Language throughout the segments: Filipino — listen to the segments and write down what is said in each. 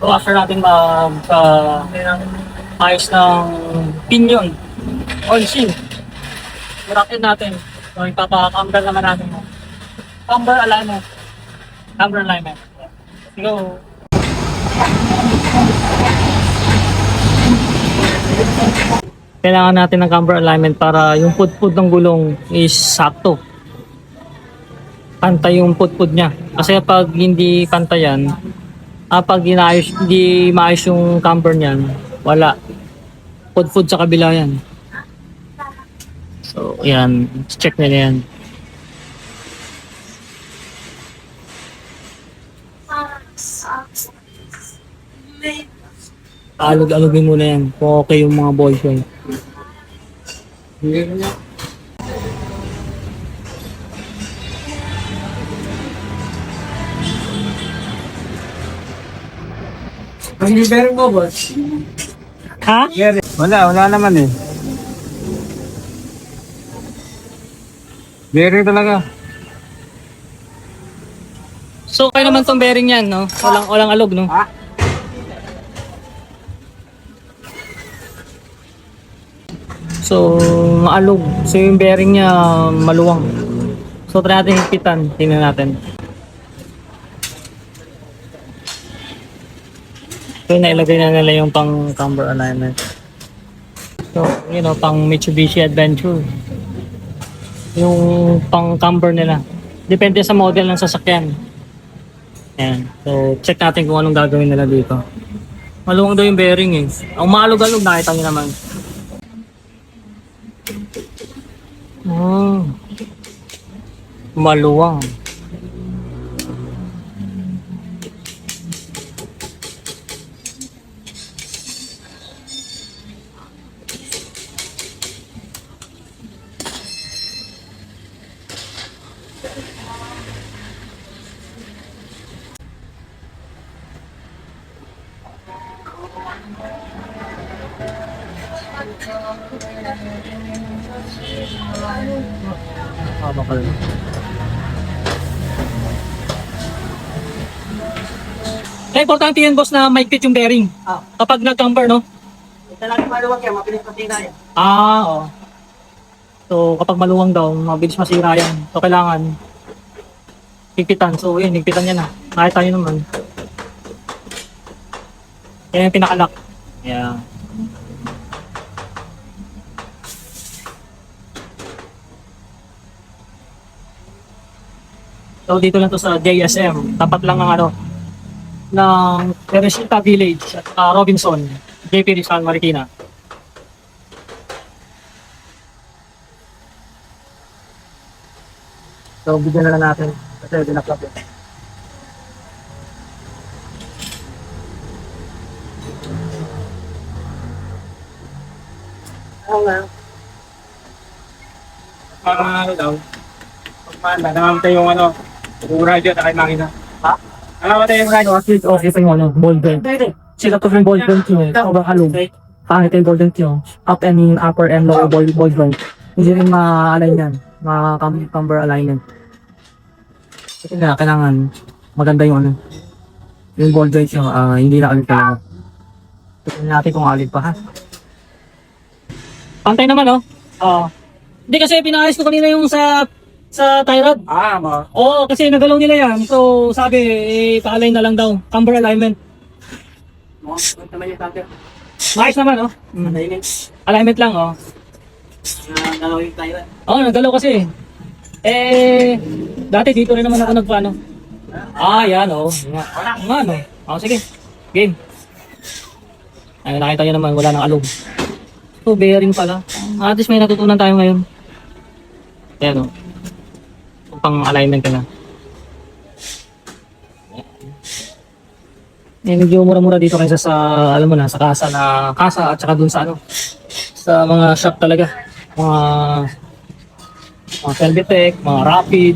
So after natin ayos ng pinion, oil seal, murakin natin. So ipapakambal naman natin mo. Camber alignment. Camber alignment. Go. Kailangan natin ng camber alignment para yung pudpud ng gulong is sakto. Pantay yung pudpud niya. Kasi pag hindi pantay yan, pag hindi maayos yung camber niyan, wala. Pudpud sa kabila yan. So, yan. Check nila yan. Alog-alogin muna yan. Kung okay yung mga ball joint. Ang bearing mo, boss? Ha? Wala naman eh. Bearing talaga. So, kaya naman tong bearing yan, no? Walang alog, no? Ha? So, maalog. So, yung bearing niya maluwang. So, try natin higpitan. Tingnan natin. So, nailagay na nila yung pang camber alignment. So, pang Mitsubishi Adventure. Yung pang camber nila. Depende sa model ng sasakyan. Ayan. So, check natin kung anong gagawin nila dito. Maluwang daw yung bearing eh. Ang maalog-alog, nakita nyo naman. Maluwang. Bakal. Importante yan, boss, na maigpit yung bearing. Kapag nag-camber, no? Talagang maluwag yan, mabilis patina yan. Oo. So, kapag maluwang daw, mabilis masira yan. So, kailangan higpitan. So, yun, higpitan yan na. Nakita nyo naman. Yan yung pinakalock. Yeah. So, dito lang to sa JSM. Tapat lang ng Teresita Village at Robinson, JP Rizal, Marikina. So, bigyan na lang natin kasi dinaklap yun. Oo nga. Ano daw? Pagmanda, namamatay yung yung radyo at kay makina. Ha? Namamatay yung radyo. Okay pa yung ball joint. Sila to yung ball joint yun. Sobrang halong. Pangit yung ball joint yun. Up and upper and lower ball joint. Hindi rin ma-align yan. Ma-camber alignment. Kasi nga, kailangan maganda yung yung ball joint yung hindi na alig talaga. Tignan natin kung alig pa, ha? Pantay naman, oh. Hindi kasi pinayos ko kanina yung sa tie rod. Oo, kasi nagalaw nila yan. So, sabi, pa-align na lang daw. Camber alignment. Maayos naman, oh. Alignment lang, oh. Nagalaw yung tie rod. Oo, nagalaw kasi. Dati dito rin naman ako nagpaano. Yan, oh. Nga, no. Sige. Game. Ay, nakita nyo naman, wala nang alog. So, bearing pala. At least may natutunan tayo ngayon. Ayan, oh. Pang alignment ka na. Medyo mura-mura dito kaysa sa, alam mo na, sa kasa at saka dun sa sa mga shop talaga. Mga Velvetech, mga Rapid.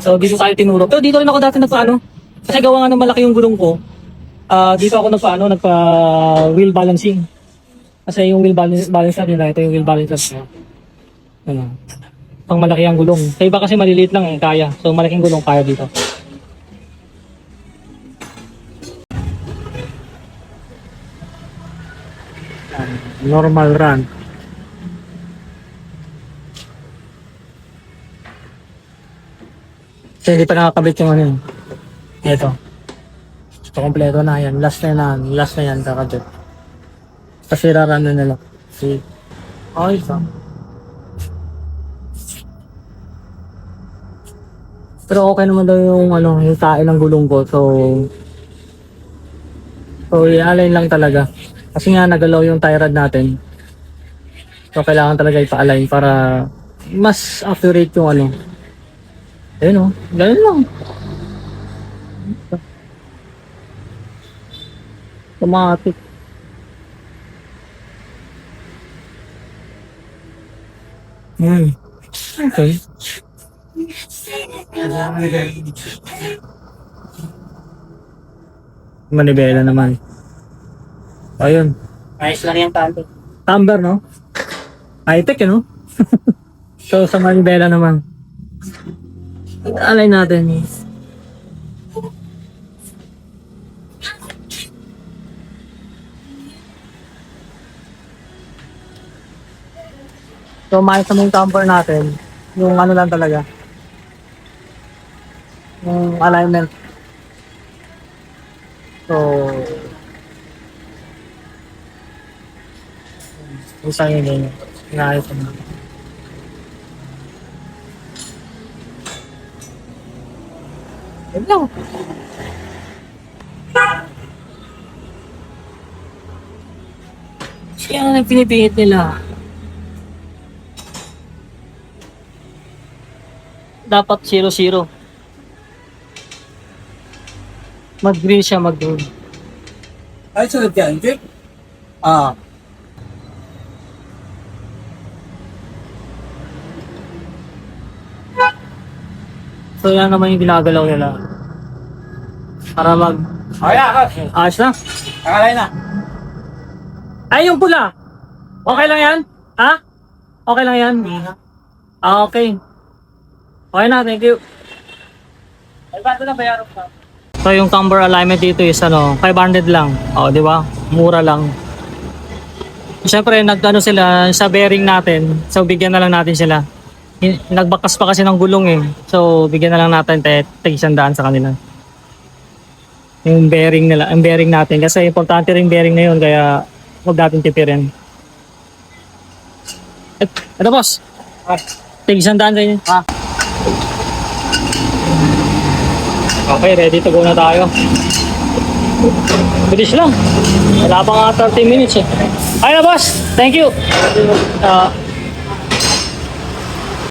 So, dito tayo tinuro. Pero dito rin ako dati nagpaano. Kasi gawa nga ng malaki yung gulong ko. Dito ako nagpa-wheel balancing. Kasi yung wheel balance nila, ito yung wheel balance nila. Pang malaki ang gulong. Sa iba kasi maliliit lang kaya. So malaking gulong kaya dito. Normal run. Kasi hindi pa nakakabit yung ano yun. Ito. Ito kompleto na yan. Last na yan. Last na yan kakabit. Kasi rarun na nila. See? Okay so. Pero okay naman daw yung ano, yung tae ng gulong ko. So i-align lang talaga. Kasi nga nagalaw yung tie rod natin. So kailangan talaga ipa-align para mas accurate yung ano. Ayun oh, ganun lang. Automatic. Okay. Manibela naman. Ayun. Ayos lang yung tanto. Amber, no? High-tech, no? So, sa manibela naman. Alay natin. So, maayos naman yung camper natin. Yung ano lang talaga. Yung alignment. So, isang yun yun. Inaayos naman. Yun lang. Yan ang pinipihit nila. Dapat 0-0. Mag-green siya, mag-green. Ay, sunod yan, Jake. Ah. So yan naman yung ginagalaw nila. Para mag... Okay na, Kak. Ayos na. Kakalay na. Ay, yung pula! Okay lang yan? Ha? Okay lang yan? Ah, okay. Okay na, thank you. Ay, ba't na bayaran ka? So yung camber alignment dito is ano, 500 lang. O, di ba? Mura lang. Siyempre, nagano sila sa bearing natin. So bigyan na lang natin sila. Nagbakas pa kasi ng gulong eh. So bigyan na lang natin tig-100 sa kanila. Yung bearing nila, ang bearing natin kasi importante rin bearing na yun kaya huwag natin tipirin. Ito boss. Tig-100 sa inyo. Okay, ready to go na tayo. Bilis lang. Wala pa nga 30 minutes eh. Ay na boss, thank you.